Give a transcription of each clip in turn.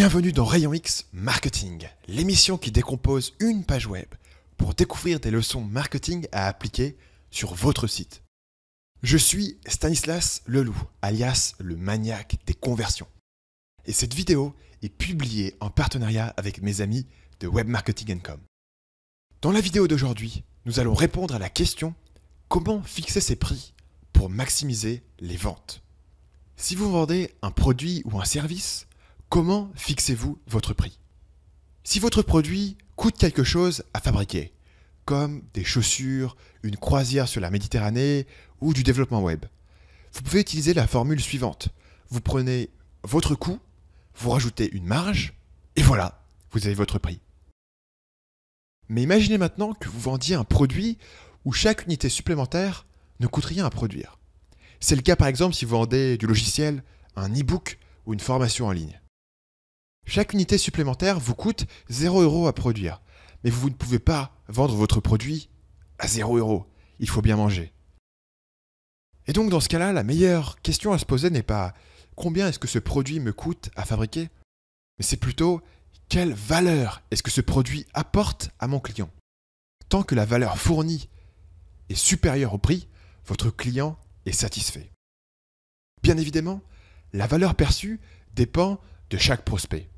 Bienvenue dans Rayon X Marketing, l'émission qui décompose une page web pour découvrir des leçons marketing à appliquer sur votre site. Je suis Stanislas Leloup, alias le maniaque des conversions. Et cette vidéo est publiée en partenariat avec mes amis de Web Marketing & Com. Dans la vidéo d'aujourd'hui, nous allons répondre à la question « Comment fixer ses prix pour maximiser les ventes ?» Si vous vendez un produit ou un service, comment fixez-vous votre prix? Si votre produit coûte quelque chose à fabriquer, comme des chaussures, une croisière sur la Méditerranée ou du développement web, vous pouvez utiliser la formule suivante. Vous prenez votre coût, vous rajoutez une marge, et voilà, vous avez votre prix. Mais imaginez maintenant que vous vendiez un produit où chaque unité supplémentaire ne coûte rien à produire. C'est le cas par exemple si vous vendez du logiciel, un e-book ou une formation en ligne. Chaque unité supplémentaire vous coûte 0 € à produire, mais vous ne pouvez pas vendre votre produit à 0 €. Il faut bien manger. Et donc dans ce cas-là, la meilleure question à se poser n'est pas combien est-ce que ce produit me coûte à fabriquer, mais c'est plutôt quelle valeur est-ce que ce produit apporte à mon client. Tant que la valeur fournie est supérieure au prix, votre client est satisfait. Bien évidemment, la valeur perçue dépend de chaque prospect.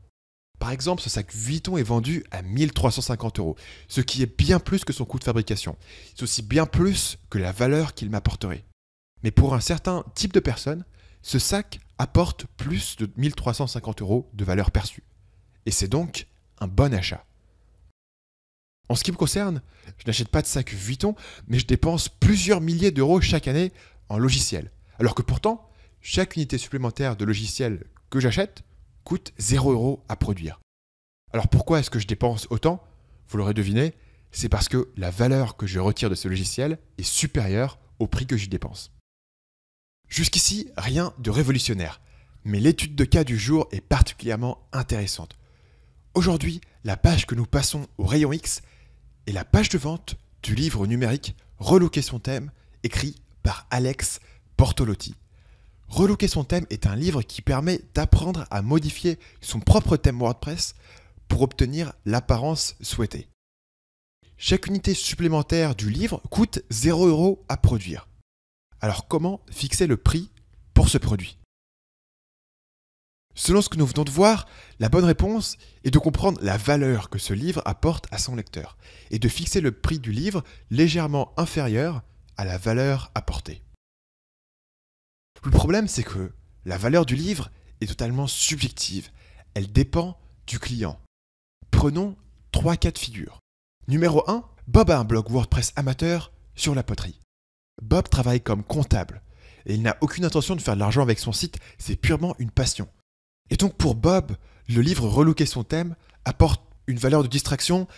Par exemple, ce sac Vuitton est vendu à 1350 €, ce qui est bien plus que son coût de fabrication. C'est aussi bien plus que la valeur qu'il m'apporterait. Mais pour un certain type de personne, ce sac apporte plus de 1350 € de valeur perçue. Et c'est donc un bon achat. En ce qui me concerne, je n'achète pas de sac Vuitton, mais je dépense plusieurs milliers d'euros chaque année en logiciel. Alors que pourtant, chaque unité supplémentaire de logiciel que j'achète coûte 0 € à produire. Alors pourquoi est-ce que je dépense autant? Vous l'aurez deviné, c'est parce que la valeur que je retire de ce logiciel est supérieure au prix que j'y dépense. Jusqu'ici, rien de révolutionnaire, mais l'étude de cas du jour est particulièrement intéressante. Aujourd'hui, la page que nous passons au Rayon X est la page de vente du livre numérique Relooker son thème, écrit par Alex Bortolotti. Relooker son thème est un livre qui permet d'apprendre à modifier son propre thème WordPress pour obtenir l'apparence souhaitée. Chaque unité supplémentaire du livre coûte 0 € à produire. Alors comment fixer le prix pour ce produit? Selon ce que nous venons de voir, la bonne réponse est de comprendre la valeur que ce livre apporte à son lecteur et de fixer le prix du livre légèrement inférieur à la valeur apportée. Le problème, c'est que la valeur du livre est totalement subjective. Elle dépend du client. Prenons 3 cas de figure. Numéro 1, Bob a un blog WordPress amateur sur la poterie. Bob travaille comme comptable et il n'a aucune intention de faire de l'argent avec son site, c'est purement une passion. Et donc pour Bob, le livre Relooker son thème apporte une valeur de distraction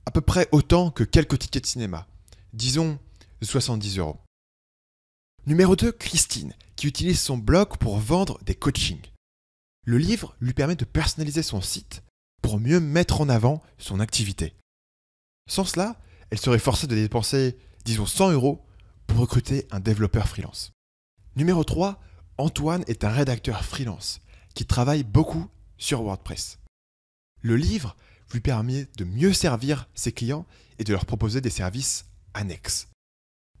à peu près autant que quelques tickets de cinéma. Disons 70 €. Numéro 2, Christine, qui utilise son blog pour vendre des coachings. Le livre lui permet de personnaliser son site pour mieux mettre en avant son activité. Sans cela, elle serait forcée de dépenser, disons 100 € pour recruter un développeur freelance. Numéro 3, Antoine est un rédacteur freelance qui travaille beaucoup sur WordPress. Le livre lui permet de mieux servir ses clients et de leur proposer des services annexes.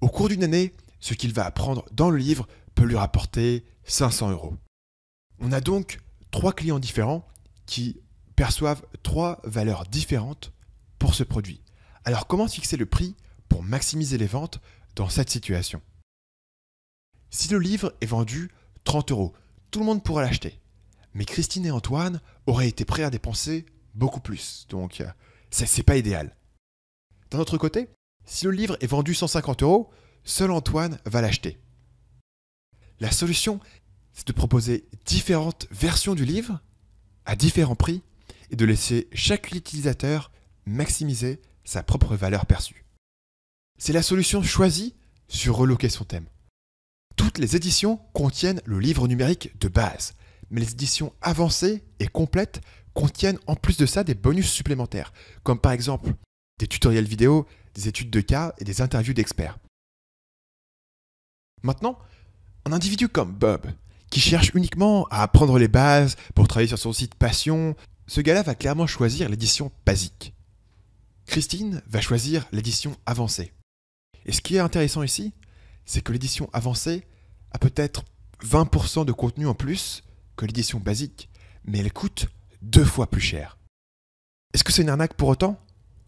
Au cours d'une année, ce qu'il va apprendre dans le livre peut lui rapporter 500 €. On a donc 3 clients différents qui perçoivent 3 valeurs différentes pour ce produit. Alors comment fixer le prix pour maximiser les ventes dans cette situation? Si le livre est vendu 30 €, tout le monde pourra l'acheter. Mais Christine et Antoine auraient été prêts à dépenser beaucoup plus, donc c'est pas idéal. D'un autre côté, si le livre est vendu 150 €, seul Antoine va l'acheter. La solution, c'est de proposer différentes versions du livre à différents prix et de laisser chaque utilisateur maximiser sa propre valeur perçue. C'est la solution choisie sur Relooker son thème. Toutes les éditions contiennent le livre numérique de base, mais les éditions avancées et complètes contiennent en plus de ça des bonus supplémentaires, comme par exemple des tutoriels vidéo, des études de cas et des interviews d'experts. Maintenant, un individu comme Bob, qui cherche uniquement à apprendre les bases pour travailler sur son site passion, ce gars-là va clairement choisir l'édition basique. Christine va choisir l'édition avancée. Et ce qui est intéressant ici, c'est que l'édition avancée a peut-être 20% de contenu en plus que l'édition basique, mais elle coûte 2 fois plus cher. Est-ce que c'est une arnaque pour autant?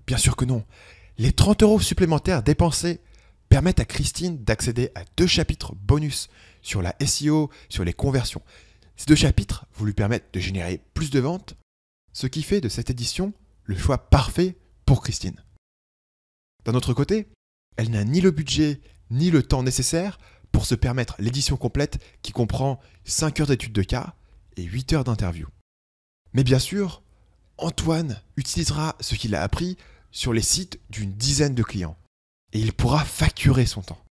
Bien sûr que non. Les 30 € supplémentaires dépensés permettent à Christine d'accéder à 2 chapitres bonus sur la SEO, sur les conversions. Ces 2 chapitres vont lui permettre de générer plus de ventes, ce qui fait de cette édition le choix parfait pour Christine. D'un autre côté, elle n'a ni le budget ni le temps nécessaire pour se permettre l'édition complète qui comprend 5 heures d'études de cas et 8 heures d'interview. Mais bien sûr, Antoine utilisera ce qu'il a appris sur les sites d'une dizaine de clients et il pourra facturer son temps.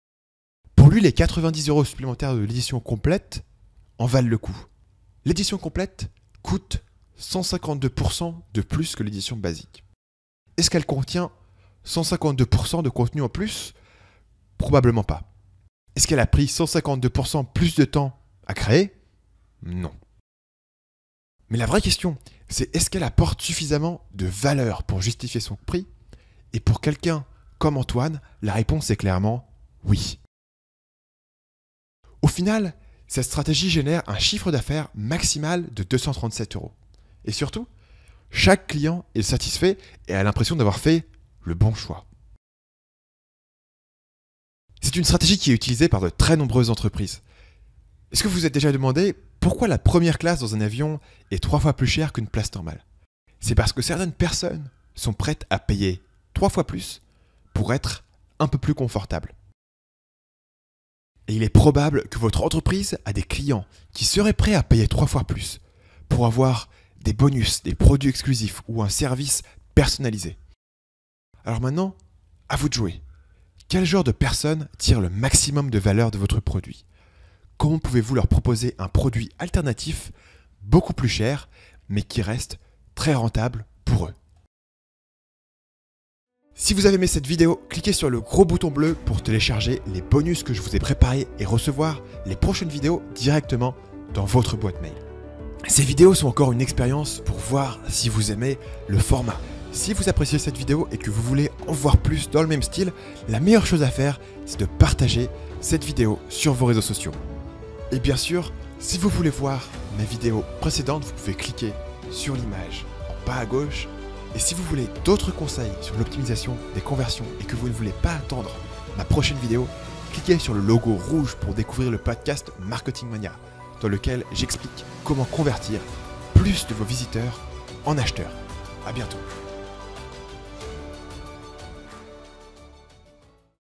Pour lui, les 90 € supplémentaires de l'édition complète en valent le coup. L'édition complète coûte 152% de plus que l'édition basique. Est-ce qu'elle contient 152% de contenu en plus? Probablement pas. Est-ce qu'elle a pris 152% plus de temps à créer? Non. Mais la vraie question, c'est est-ce qu'elle apporte suffisamment de valeur pour justifier son prix? Et pour quelqu'un comme Antoine, la réponse est clairement oui. Au final, cette stratégie génère un chiffre d'affaires maximal de 237 €. Et surtout, chaque client est satisfait et a l'impression d'avoir fait le bon choix. C'est une stratégie qui est utilisée par de très nombreuses entreprises. Est-ce que vous vous êtes déjà demandé pourquoi la première classe dans un avion est 3 fois plus chère qu'une place normale? C'est parce que certaines personnes sont prêtes à payer 3 fois plus pour être un peu plus confortable. Et il est probable que votre entreprise a des clients qui seraient prêts à payer 3 fois plus pour avoir des bonus, des produits exclusifs ou un service personnalisé. Alors maintenant, à vous de jouer. Quel genre de personnes tire le maximum de valeur de votre produit? Comment pouvez-vous leur proposer un produit alternatif beaucoup plus cher, mais qui reste très rentable pour eux? Si vous avez aimé cette vidéo, cliquez sur le gros bouton bleu pour télécharger les bonus que je vous ai préparés et recevoir les prochaines vidéos directement dans votre boîte mail. Ces vidéos sont encore une expérience pour voir si vous aimez le format. Si vous appréciez cette vidéo et que vous voulez en voir plus dans le même style, la meilleure chose à faire, c'est de partager cette vidéo sur vos réseaux sociaux. Et bien sûr, si vous voulez voir mes vidéos précédentes, vous pouvez cliquer sur l'image en bas à gauche. Et si vous voulez d'autres conseils sur l'optimisation des conversions et que vous ne voulez pas attendre ma prochaine vidéo, cliquez sur le logo rouge pour découvrir le podcast Marketing Mania, dans lequel j'explique comment convertir plus de vos visiteurs en acheteurs. À bientôt.